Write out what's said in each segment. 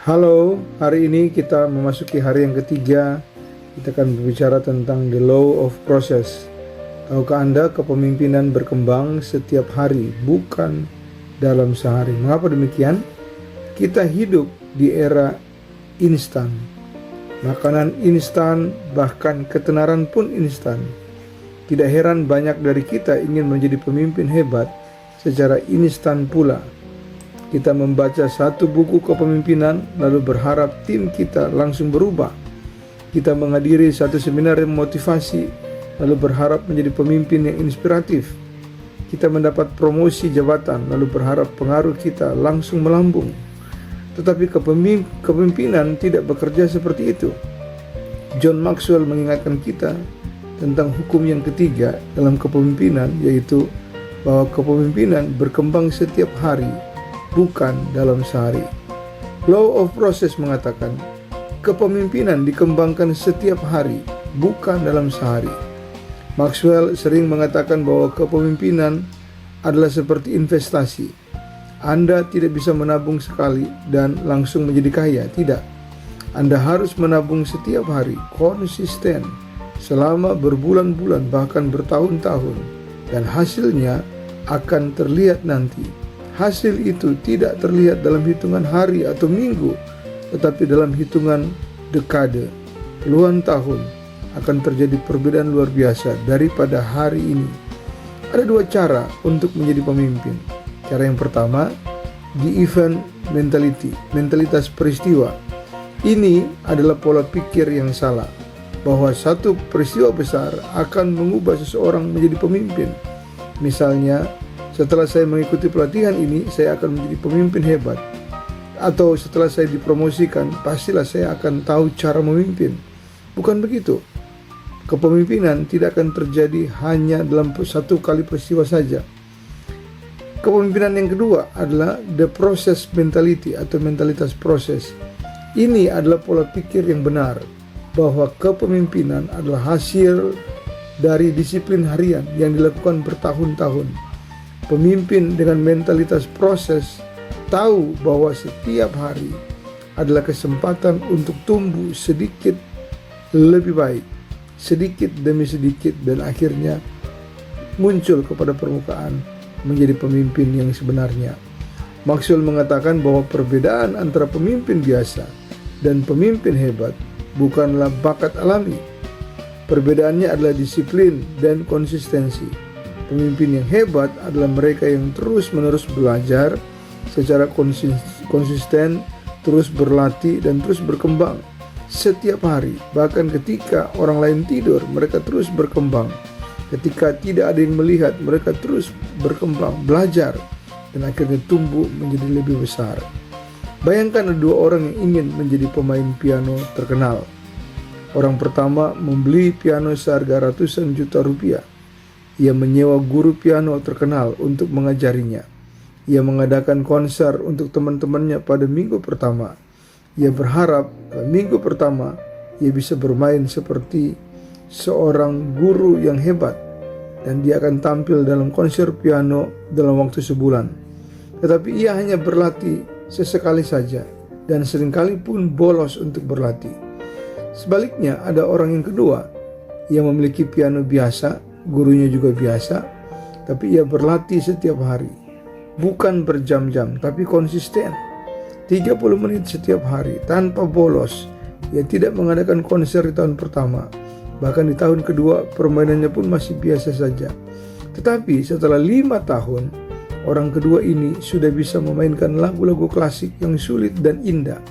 Halo, hari ini kita memasuki hari yang ketiga. Kita akan berbicara tentang the law of process. Tahukah Anda kepemimpinan berkembang setiap hari, bukan dalam sehari? Mengapa demikian? Kita hidup di era instan. Makanan instan, bahkan ketenaran pun instan. Tidak heran banyak dari kita ingin menjadi pemimpin hebat secara instan pula. Kita membaca satu buku kepemimpinan lalu berharap tim kita langsung berubah. Kita menghadiri satu seminar motivasi lalu berharap menjadi pemimpin yang inspiratif. Kita mendapat promosi jabatan lalu berharap pengaruh kita langsung melambung. Tetapi kepemimpinan tidak bekerja seperti itu. John Maxwell mengingatkan kita tentang hukum yang ketiga dalam kepemimpinan, yaitu bahwa kepemimpinan berkembang setiap hari, bukan dalam sehari. Law of process mengatakan kepemimpinan dikembangkan setiap hari, bukan dalam sehari. Maxwell sering mengatakan bahwa kepemimpinan adalah seperti investasi. Anda tidak bisa menabung sekali dan langsung menjadi kaya, tidak. Anda harus menabung setiap hari, konsisten, selama berbulan-bulan bahkan bertahun-tahun, dan hasilnya akan terlihat nanti. Hasil itu tidak terlihat dalam hitungan hari atau minggu, tetapi dalam hitungan dekade, puluhan tahun akan terjadi perbedaan luar biasa daripada hari ini. Ada dua cara untuk menjadi pemimpin. Cara yang pertama, the event mentality, mentalitas peristiwa. Ini adalah pola pikir yang salah, bahwa satu peristiwa besar akan mengubah seseorang menjadi pemimpin. Misalnya, setelah saya mengikuti pelatihan ini, saya akan menjadi pemimpin hebat. Atau setelah saya dipromosikan, pastilah saya akan tahu cara memimpin. Bukan begitu. Kepemimpinan tidak akan terjadi hanya dalam satu kali peristiwa saja. Kepemimpinan yang kedua adalah the process mentality atau mentalitas proses. Ini adalah pola pikir yang benar, bahwa kepemimpinan adalah hasil dari disiplin harian yang dilakukan bertahun-tahun. Pemimpin dengan mentalitas proses tahu bahwa setiap hari adalah kesempatan untuk tumbuh sedikit lebih baik, sedikit demi sedikit, dan akhirnya muncul kepada permukaan menjadi pemimpin yang sebenarnya. Maxwell mengatakan bahwa perbedaan antara pemimpin biasa dan pemimpin hebat bukanlah bakat alami. Perbedaannya adalah disiplin dan konsistensi. Pemimpin yang hebat adalah mereka yang terus-menerus belajar secara konsisten, terus berlatih dan terus berkembang setiap hari. Bahkan ketika orang lain tidur, mereka terus berkembang. Ketika tidak ada yang melihat, mereka terus berkembang, belajar, dan akhirnya tumbuh menjadi lebih besar. Bayangkan ada dua orang yang ingin menjadi pemain piano terkenal. Orang pertama membeli piano seharga ratusan juta rupiah. Ia menyewa guru piano terkenal untuk mengajarinya. Ia mengadakan konser untuk teman-temannya pada minggu pertama. Ia berharap pada minggu pertama ia bisa bermain seperti seorang guru yang hebat, dan dia akan tampil dalam konser piano dalam waktu sebulan. Tetapi ia hanya berlatih sesekali saja, dan seringkali pun bolos untuk berlatih. Sebaliknya, ada orang yang kedua yang memiliki piano biasa, gurunya juga biasa, tapi ia berlatih setiap hari, bukan berjam-jam tapi konsisten, 30 menit setiap hari tanpa bolos. Ia tidak mengadakan konser di tahun pertama, bahkan di tahun kedua permainannya pun masih biasa saja. Tetapi setelah 5 tahun, orang kedua ini sudah bisa memainkan lagu-lagu klasik yang sulit dan indah.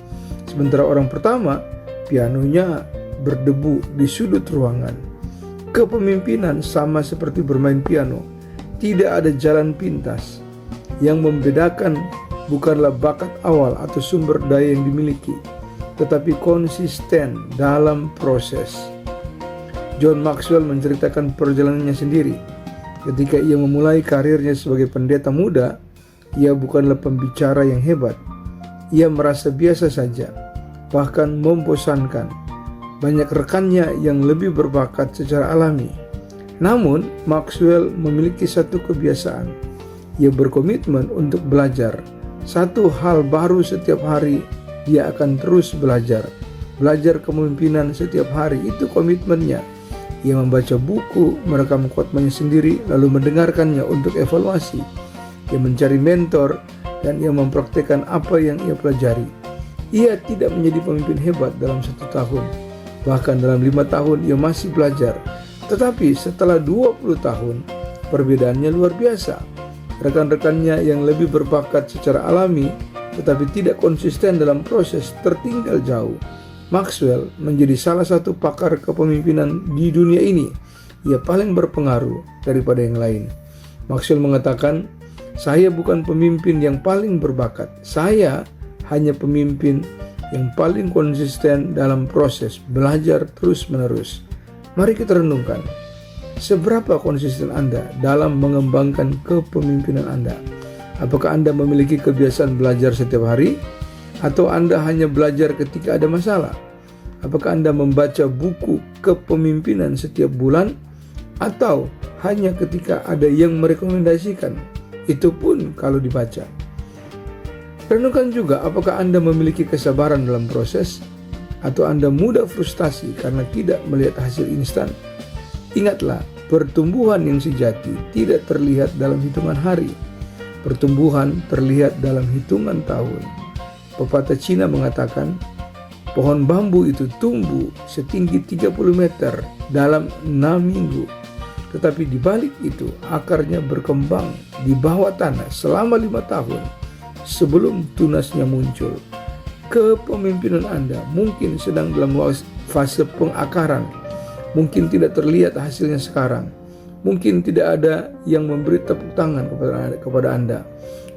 Sementara orang pertama, pianonya berdebu di sudut ruangan. Kepemimpinan sama seperti bermain piano. Tidak ada jalan pintas. Yang membedakan bukanlah bakat awal atau sumber daya yang dimiliki, tetapi konsisten dalam proses. John Maxwell menceritakan perjalanannya sendiri. Ketika ia memulai karirnya sebagai pendeta muda, ia bukanlah pembicara yang hebat. Ia merasa biasa saja, bahkan membosankan. Banyak rekannya yang lebih berbakat secara alami. Namun, Maxwell memiliki satu kebiasaan. Ia berkomitmen untuk belajar satu hal baru setiap hari dia akan terus belajar. Belajar kepemimpinan setiap hari, itu komitmennya. Ia membaca buku, merekam khotbahnya sendiri, lalu mendengarkannya untuk evaluasi. Ia mencari mentor, dan ia mempraktekkan apa yang ia pelajari. Ia tidak menjadi pemimpin hebat dalam 1 tahun. Bahkan dalam 5 tahun ia masih belajar. Tetapi setelah 20 tahun, perbedaannya luar biasa. Rekan-rekannya yang lebih berbakat secara alami, tetapi tidak konsisten dalam proses, tertinggal jauh. Maxwell menjadi salah satu pakar kepemimpinan di dunia ini. Ia paling berpengaruh daripada yang lain. Maxwell mengatakan, "Saya bukan pemimpin yang paling berbakat. Saya hanya pemimpin yang paling konsisten dalam proses belajar terus-menerus." Mari kita renungkan, seberapa konsisten Anda dalam mengembangkan kepemimpinan Anda? Apakah Anda memiliki kebiasaan belajar setiap hari? Atau Anda hanya belajar ketika ada masalah? Apakah Anda membaca buku kepemimpinan setiap bulan? Atau hanya ketika ada yang merekomendasikan? Itu pun kalau dibaca. Renungkan juga, apakah Anda memiliki kesabaran dalam proses? Atau Anda mudah frustasi karena tidak melihat hasil instan? Ingatlah, pertumbuhan yang sejati tidak terlihat dalam hitungan hari. Pertumbuhan terlihat dalam hitungan tahun. Pepatah Cina mengatakan, pohon bambu itu tumbuh setinggi 30 meter dalam 6 minggu. Tetapi di balik itu, akarnya berkembang di bawah tanah selama 5 tahun sebelum tunasnya muncul. Kepemimpinan Anda mungkin sedang dalam fase pengakaran. Mungkin tidak terlihat hasilnya sekarang. Mungkin tidak ada yang memberi tepuk tangan kepada Anda.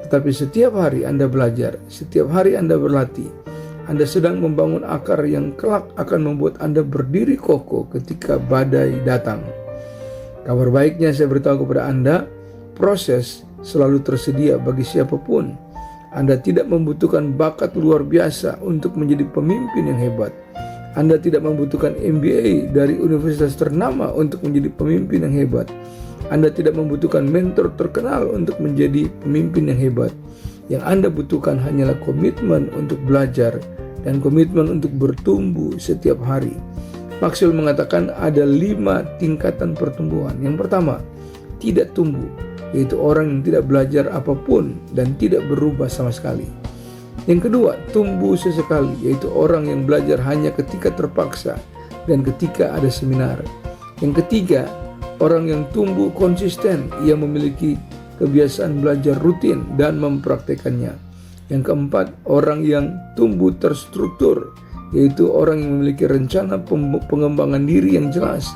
Tetapi setiap hari Anda belajar, setiap hari Anda berlatih. Anda sedang membangun akar yang kelak akan membuat Anda berdiri kokoh ketika badai datang. Kabar baiknya saya beritahu kepada Anda, proses selalu tersedia bagi siapapun. Anda tidak membutuhkan bakat luar biasa untuk menjadi pemimpin yang hebat. Anda tidak membutuhkan MBA dari universitas ternama untuk menjadi pemimpin yang hebat. Anda tidak membutuhkan mentor terkenal untuk menjadi pemimpin yang hebat. Yang Anda butuhkan hanyalah komitmen untuk belajar dan komitmen untuk bertumbuh setiap hari. Maxwell mengatakan ada 5 tingkatan pertumbuhan. Yang pertama, tidak tumbuh, yaitu orang yang tidak belajar apapun dan tidak berubah sama sekali. Yang kedua, tumbuh sesekali, yaitu orang yang belajar hanya ketika terpaksa dan ketika ada seminar. Yang ketiga, orang yang tumbuh konsisten, ia memiliki kebiasaan belajar rutin dan mempraktekannya. Yang keempat, orang yang tumbuh terstruktur, yaitu orang yang memiliki rencana pengembangan diri yang jelas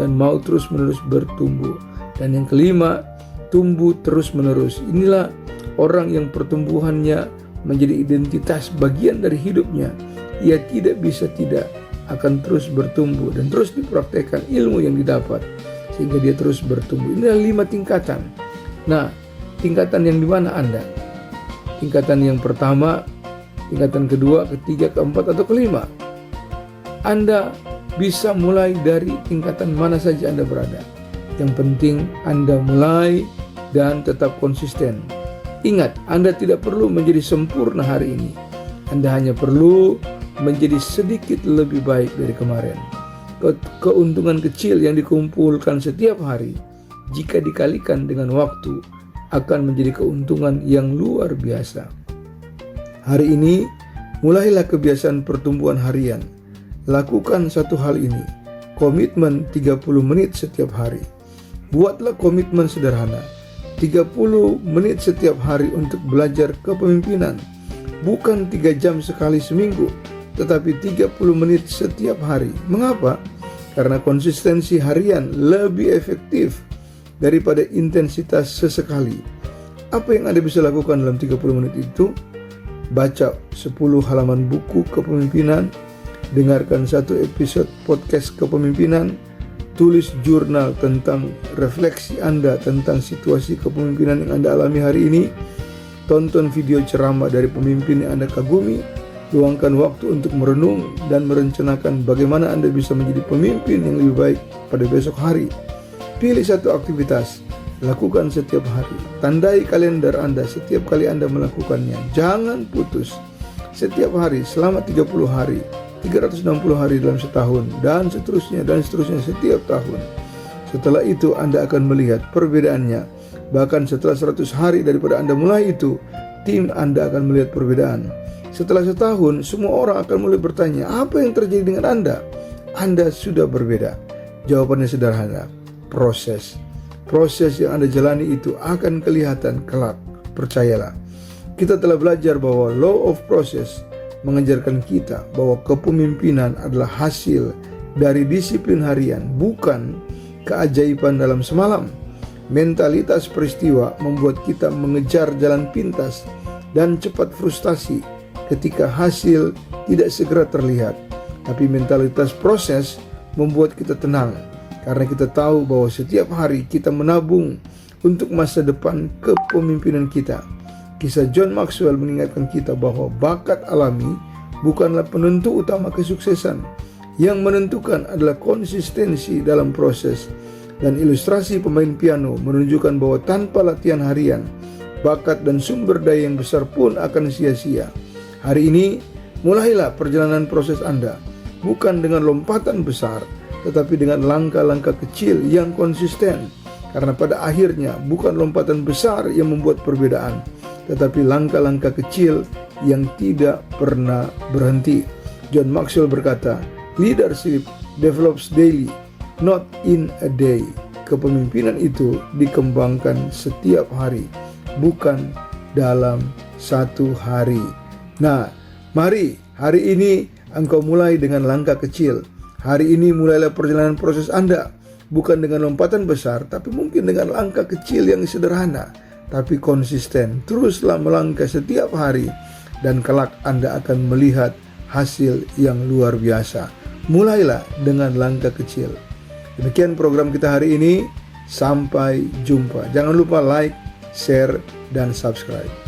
dan mau terus-menerus bertumbuh. Dan yang kelima, tumbuh terus-menerus. Inilah orang yang pertumbuhannya menjadi identitas bagian dari hidupnya. Ia tidak bisa tidak, akan terus bertumbuh dan terus dipraktekkan ilmu yang didapat sehingga dia terus bertumbuh. Ini adalah 5 tingkatan. Nah, tingkatan yang di mana Anda? Tingkatan yang pertama, tingkatan kedua, ketiga, keempat, atau kelima? Anda bisa mulai dari tingkatan mana saja Anda berada. Yang penting Anda mulai dan tetap konsisten. Ingat, Anda tidak perlu menjadi sempurna hari ini. Anda hanya perlu menjadi sedikit lebih baik dari kemarin. Keuntungan kecil yang dikumpulkan setiap hari, jika dikalikan dengan waktu, akan menjadi keuntungan yang luar biasa. Hari ini, mulailah kebiasaan pertumbuhan harian. Lakukan satu hal ini, komitmen 30 menit setiap hari. Buatlah komitmen sederhana, 30 menit setiap hari untuk belajar kepemimpinan. Bukan 3 jam sekali seminggu, tetapi 30 menit setiap hari. Mengapa? Karena konsistensi harian lebih efektif daripada intensitas sesekali. Apa yang Anda bisa lakukan dalam 30 menit itu? Baca 10 halaman buku kepemimpinan, dengarkan 1 episode podcast kepemimpinan, tulis jurnal tentang refleksi Anda tentang situasi kepemimpinan yang Anda alami hari ini, tonton video ceramah dari pemimpin yang Anda kagumi, luangkan waktu untuk merenung dan merencanakan bagaimana Anda bisa menjadi pemimpin yang lebih baik pada besok hari. Pilih satu aktivitas, lakukan setiap hari. Tandai kalender Anda setiap kali Anda melakukannya. Jangan putus. setiap hari selama 30 hari, 360 hari dalam setahun, dan seterusnya setiap tahun. Setelah itu Anda akan melihat perbedaannya. Bahkan setelah 100 hari daripada Anda mulai itu, tim Anda akan melihat perbedaan. Setelah setahun, semua orang akan mulai bertanya, apa yang terjadi dengan Anda? Anda sudah berbeda. Jawabannya sederhana, proses. Proses yang Anda jalani itu akan kelihatan kelak. Percayalah. Kita telah belajar bahwa law of process mengajarkan kita bahwa kepemimpinan adalah hasil dari disiplin harian, bukan keajaiban dalam semalam. Mentalitas peristiwa membuat kita mengejar jalan pintas dan cepat frustasi ketika hasil tidak segera terlihat. Tapi mentalitas proses membuat kita tenang karena kita tahu bahwa setiap hari kita menabung untuk masa depan kepemimpinan kita. Kisah John Maxwell mengingatkan kita bahwa bakat alami bukanlah penentu utama kesuksesan. Yang menentukan adalah konsistensi dalam proses. Dan ilustrasi pemain piano menunjukkan bahwa tanpa latihan harian, bakat dan sumber daya yang besar pun akan sia-sia. Hari ini, mulailah perjalanan proses Anda, bukan dengan lompatan besar, tetapi dengan langkah-langkah kecil yang konsisten. Karena pada akhirnya, bukan lompatan besar yang membuat perbedaan, tetapi langkah-langkah kecil yang tidak pernah berhenti. John Maxwell berkata, leadership develops daily, not in a day. Kepemimpinan itu dikembangkan setiap hari, bukan dalam satu hari. Nah, mari hari ini engkau mulai dengan langkah kecil. Hari ini mulailah perjalanan proses Anda, bukan dengan lompatan besar, tapi mungkin dengan langkah kecil yang sederhana, tapi konsisten. Teruslah melangkah setiap hari, dan kelak Anda akan melihat hasil yang luar biasa. Mulailah dengan langkah kecil. Demikian program kita hari ini. Sampai jumpa. Jangan lupa like, share, dan subscribe.